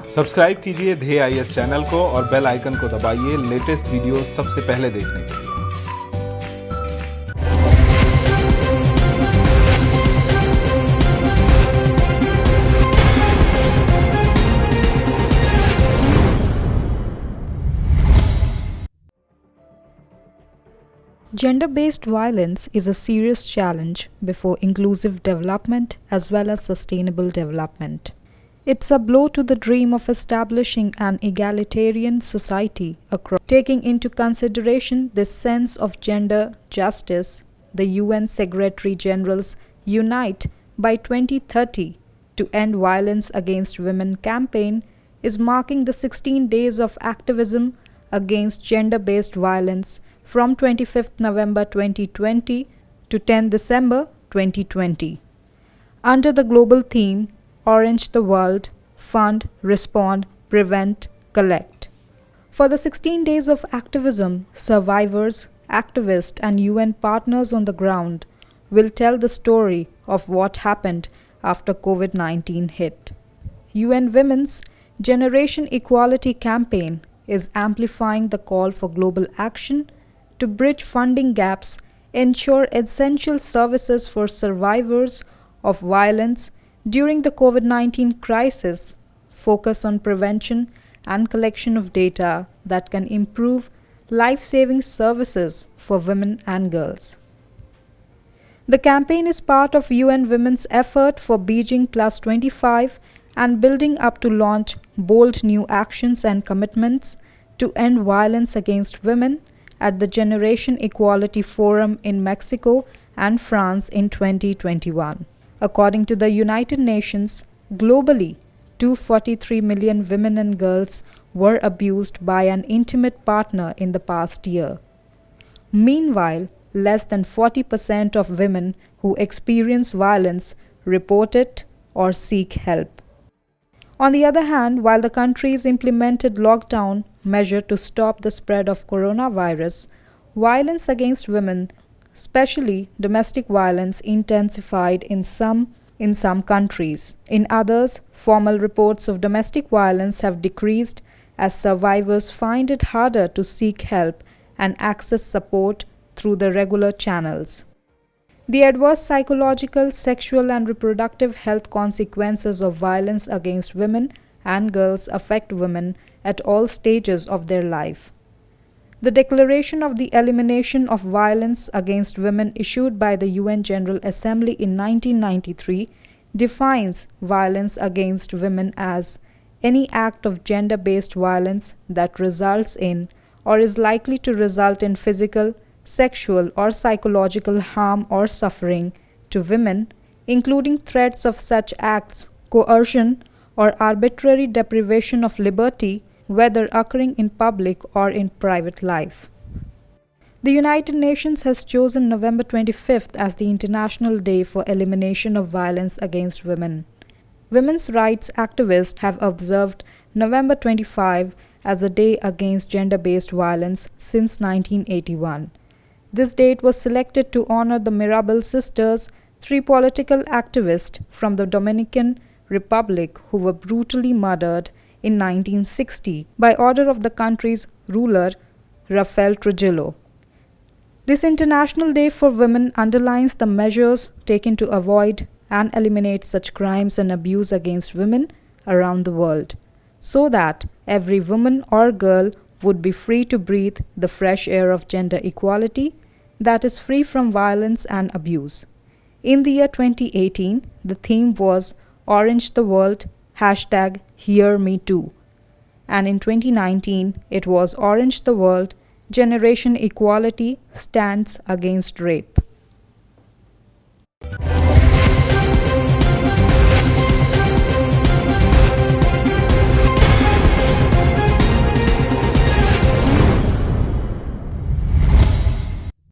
Subscribe कीजिए ध्येय IAS channel को और बेल आइकन को दबाइए लेटेस्ट वीडियोस सबसे पहले देखने के लिए। Gender-based violence is a serious challenge before inclusive development as well as sustainable development. It's a blow to the dream of establishing an egalitarian society across. Taking into consideration this sense of gender justice, the UN Secretary General's Unite by 2030 to End Violence Against Women campaign is marking the 16 days of activism against gender-based violence from 25th November 2020 to 10 December 2020. Under the global theme, Orange the World, Fund, Respond, Prevent, Collect. For the 16 days of activism, survivors, activists and UN partners on the ground will tell the story of what happened after COVID-19 hit. UN Women's Generation Equality Campaign is amplifying the call for global action to bridge funding gaps, ensure essential services for survivors of violence during the COVID-19 crisis, focus on prevention and collection of data that can improve life-saving services for women and girls. The campaign is part of UN Women's effort for Beijing Plus 25 and building up to launch bold new actions and commitments to end violence against women at the Generation Equality Forum in Mexico and France in 2021. According to the United Nations, globally, 243 million women and girls were abused by an intimate partner in the past year. Meanwhile, less than 40% of women who experience violence report it or seek help. On the other hand, while the countries implemented lockdown measures to stop the spread of coronavirus, violence against women, especially domestic violence, intensified in some countries. In others, formal reports of domestic violence have decreased as survivors find it harder to seek help and access support through the regular channels. The adverse psychological, sexual and reproductive health consequences of violence against women and girls affect women at all stages of their life. The Declaration of the Elimination of Violence Against Women issued by the UN General Assembly in 1993 defines violence against women as any act of gender-based violence that results in or is likely to result in physical, sexual or psychological harm or suffering to women, including threats of such acts, coercion, or arbitrary deprivation of liberty, whether occurring in public or in private life. The United Nations has chosen November 25th as the International Day for Elimination of Violence Against Women. Women's rights activists have observed November 25 as a day against gender-based violence since 1981. This date was selected to honor the Mirabal sisters, three political activists from the Dominican Republic who were brutally murdered in 1960 by order of the country's ruler, Rafael Trujillo. This International Day for Women underlines the measures taken to avoid and eliminate such crimes and abuse against women around the world, so that every woman or girl would be free to breathe the fresh air of gender equality that is free from violence and abuse. In the year 2018, the theme was Orange the World, #HearMeToo. And in 2019, it was Orange the World, Generation Equality Stands Against Rape.